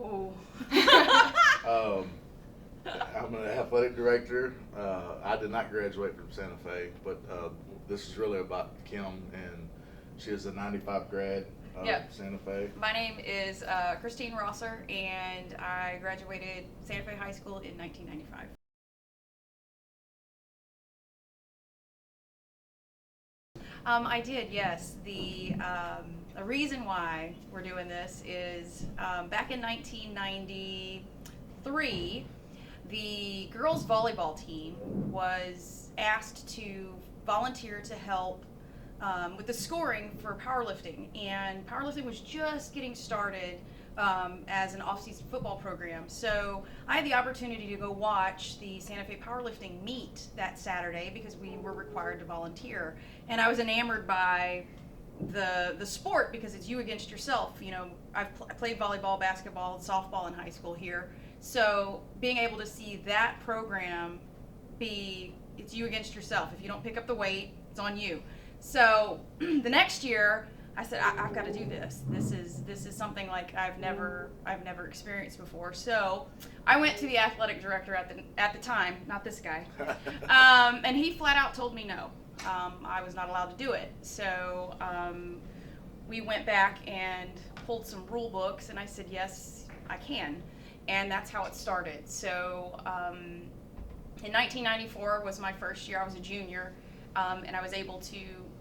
Oh. Um, I'm an athletic director. I did not graduate from Santa Fe, but this is really about Kim, and she is a 95 grad of Yep. Santa Fe. My name is Christine Rosser, and I graduated Santa Fe High School in 1995. I did, yes. The reason why we're doing this is back in 1993, the girls volleyball team was asked to volunteer to help with the scoring for powerlifting, and powerlifting was just getting started as an off-season football program. So I had the opportunity to go watch the Santa Fe powerlifting meet that Saturday because we were required to volunteer, and I was enamored by the sport because it's you against yourself. You know, I played volleyball, basketball, softball in high school here, so being able to see that program be it's you against yourself. If you don't pick up the weight, it's on you. So the next year, I said I've got to do this. This is something like I've never experienced before. So I went to the athletic director at the time, not this guy, and he flat out told me no. I was not allowed to do it. So we went back and pulled some rule books, and I said yes, I can, and that's how it started. So in 1994 was my first year. I was a junior, and I was able to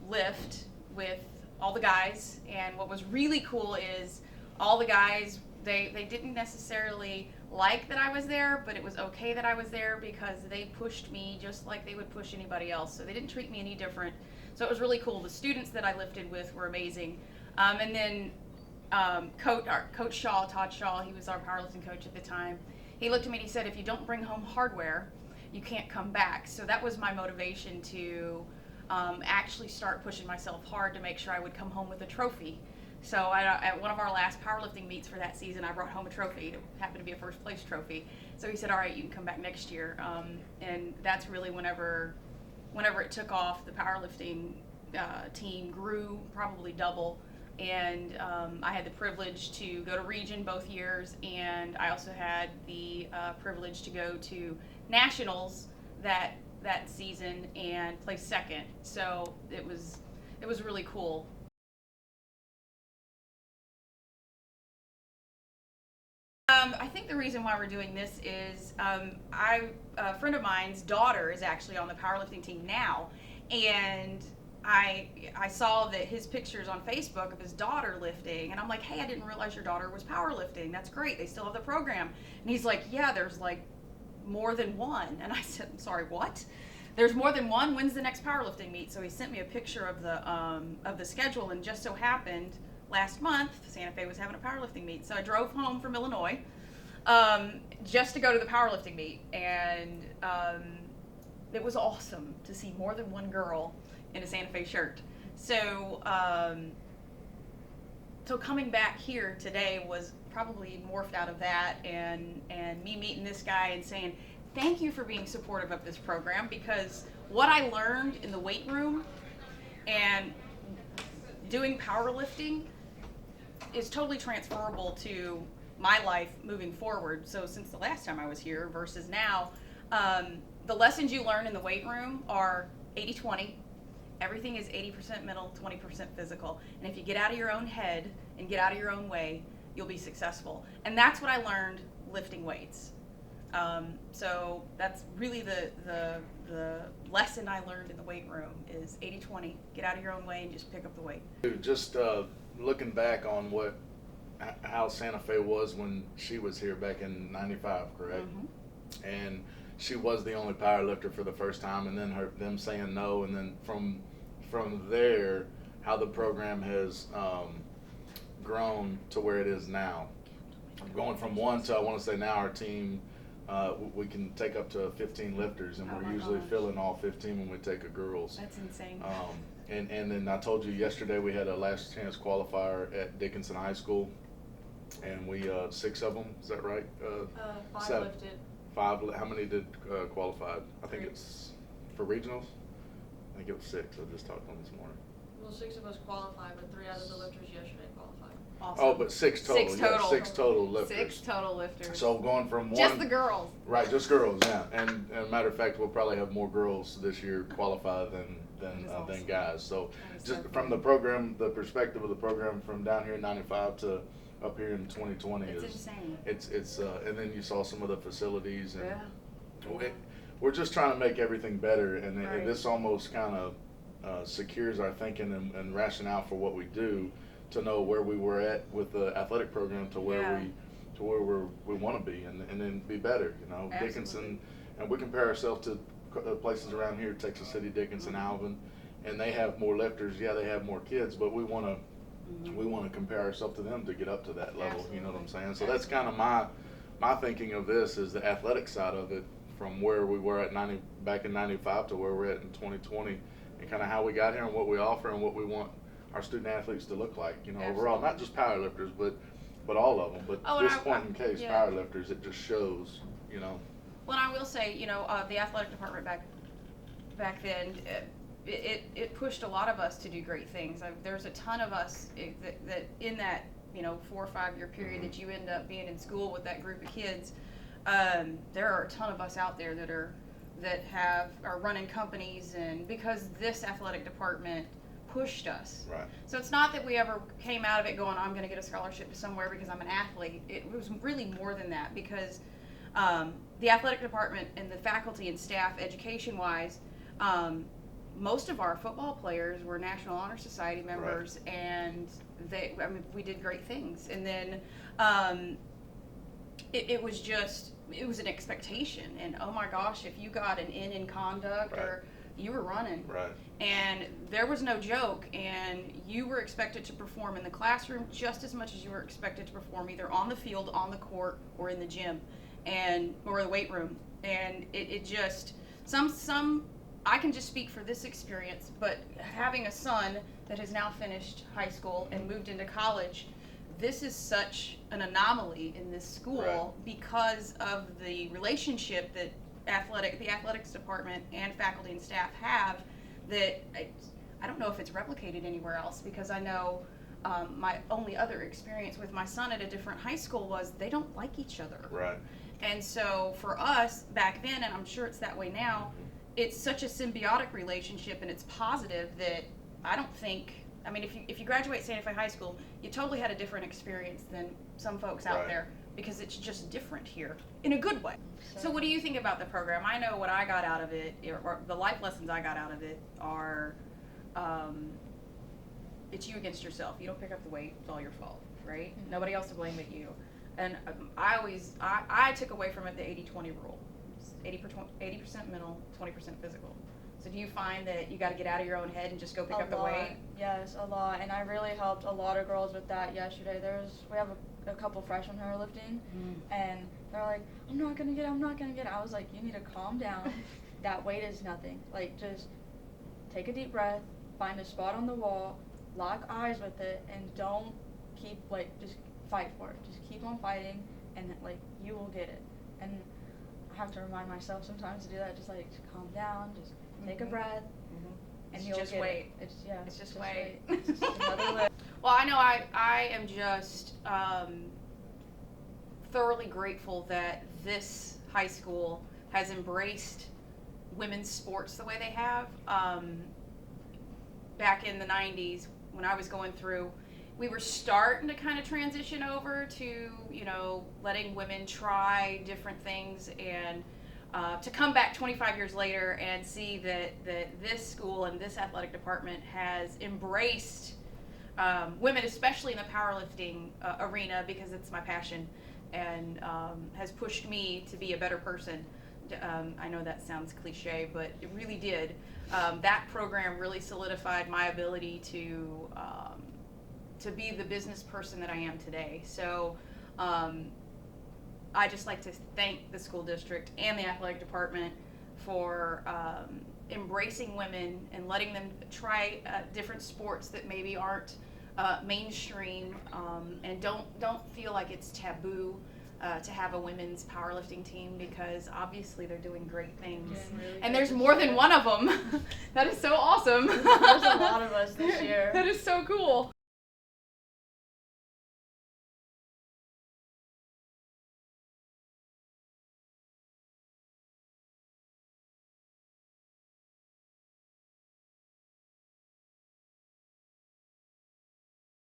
lift with all the guys. And what was really cool is all the guys, they didn't necessarily like that I was there, but it was okay that I was there because they pushed me just like they would push anybody else. So they didn't treat me any different. So it was really cool. The students that I lifted with were amazing. And then Coach Shaw, Todd Shaw, he was our powerlifting coach at the time. He looked at me and he said, if you don't bring home hardware, you can't come back. So that was my motivation to actually start pushing myself hard to make sure I would come home with a trophy. So at one of our last powerlifting meets for that season, I brought home a trophy. It happened to be a first place trophy. So he said, all right, you can come back next year. And that's really whenever it took off, the powerlifting team grew probably double. And I had the privilege to go to region both years, and I also had the privilege to go to nationals that season and play second. So it was really cool. I think the reason why we're doing this is a friend of mine's daughter is actually on the powerlifting team now, and I saw that his pictures on Facebook of his daughter lifting, and I'm like, hey, I didn't realize your daughter was powerlifting. That's great. They still have the program. And he's like, yeah, there's like more than one. And I said, I'm sorry, what? There's more than one. When's the next powerlifting meet? So he sent me a picture of the schedule, and just so happened last month Santa Fe was having a powerlifting meet. So I drove home from Illinois just to go to the powerlifting meet, and it was awesome to see more than one girl in a Santa Fe shirt. So so coming back here today was probably morphed out of that, and me meeting this guy and saying thank you for being supportive of this program, because what I learned in the weight room and doing powerlifting is totally transferable to my life moving forward. So since the last time I was here versus now, the lessons you learn in the weight room are 80-20. Everything is 80% mental, 20% physical. And if you get out of your own head and get out of your own way, you'll be successful. And that's what I learned lifting weights. So that's really the lesson I learned in the weight room is 80-20. Get out of your own way and just pick up the weight. Just looking back on how Santa Fe was when she was here back in '95, correct? Mm-hmm. And she was the only power lifter for the first time, and then them saying no, and then from there, how the program has grown to where it is now. Going from one to, I want to say now our team, we can take up to 15 lifters, and Oh we're my usually gosh. filling all 15 when we take a girls. That's insane. And then I told you yesterday we had a last chance qualifier at Dickinson High School, and we 6 of them. Is that right? Five seven. lifted. Five. How many did qualify? I think Three. it's for regionals. I think it was 6. I just talked on this morning. Well, 6 of us qualified, but 3 out of the lifters yesterday qualified. Awesome. Oh, but 6 total. 6 Yeah, total. 6 total lifters. 6 total lifters. So going from one. Just the girls. Right, just girls, yeah. And a matter of fact, we'll probably have more girls this year qualify than That is awesome. guys. So That is just so from cool. the program, the perspective of the program from down here in 95 to up here in 2020 It's is insane. it's and then you saw some of the facilities and Yeah. we're just trying to make everything better, and Right. this almost kind of secures our thinking and rationale for what we do, to know where we were at with the athletic program to where Yeah. we want to be, and then be better. You know, Absolutely. Dickinson, and we compare ourselves to places around here, Texas City, Dickinson, Mm-hmm. Alvin, and they have more lifters. Yeah, they have more kids, but we want to. Mhm. We want to compare ourselves to them to get up to that level. You know what I'm Absolutely. saying? So that's kind of my thinking of this, is the athletic side of it, from where we were at back in 95 to where we're at in 2020, and kind of how we got here and what we offer and what we want our student athletes to look like. You know, overall, not just powerlifters, but all of them. But Oh, and this point in case, yeah. powerlifters, it just shows. You know. Well, and I will say, the athletic department back then, it pushed a lot of us to do great things. There's a ton of us that in that 4 or 5 year period Mhm. that you end up being in school with that group of kids. There are a ton of us out there that are running companies, and because this athletic department pushed us. Right. So it's not that we ever came out of it going, I'm going to get a scholarship to somewhere because I'm an athlete. It was really more than that, because the athletic department and the faculty and staff, education-wise, most of our football players were National Honor Society members, and we did great things. And then it was an expectation, and oh my gosh, if you got an in conduct, Right. or you were running. Right. And there was no joke, and you were expected to perform in the classroom just as much as you were expected to perform either on the field, on the court, or in the gym, or the weight room. And it just, I can just speak for this experience, but having a son that has now finished high school and moved into college, this is such an anomaly in this school, Right. because of the relationship that the athletics department and faculty and staff have, that I don't know if it's replicated anywhere else, because I know my only other experience with my son at a different high school was they don't like each other. Right. And so for us back then, and I'm sure it's that way now, it's such a symbiotic relationship, and it's positive, that I don't think, if you graduate Santa Fe High School, you totally had a different experience than some folks out Right. there, because it's just different here in a good way. So what do you think about the program? I know what I got out of it, or the life lessons I got out of it are, it's you against yourself. You don't pick up the weight, it's all your fault, right? Mhm. Nobody else to blame but you. And I took away from it the 80-20 rule. It's 80% mental, 20% physical. So do you find that you got to get out of your own head and just go pick up the weight? Yes, a lot, and I really helped a lot of girls with that yesterday. We have a couple freshmen who are lifting, and they're like, I'm not gonna get it. I was like, you need to calm down. That weight is nothing. Like, just take a deep breath, find a spot on the wall, lock eyes with it, and don't keep, just fight for it. Just keep on fighting, and you will get it. And I have to remind myself sometimes to do that. Just calm down, just take a Mhm. breath, and It's you'll just get wait. it. It's just wait. It's just another lift. Well, I know I am just thoroughly grateful that this high school has embraced women's sports the way they have. Back in the 90s, when I was going through, we were starting to kind of transition over to, letting women try different things, and to come back 25 years later and see that this school and this athletic department has embraced women, especially in the powerlifting arena, because it's my passion, and has pushed me to be a better person. I know that sounds cliche, but it really did. That program really solidified my ability to be the business person that I am today. So I just like to thank the school district and the athletic department for embracing women and letting them try different sports that maybe aren't mainstream, and don't feel like it's taboo. to have a women's powerlifting team, because obviously they're doing great things. Doing really And good there's this more than year. one of them. That is so awesome. There's a lot of us this year. That is so cool.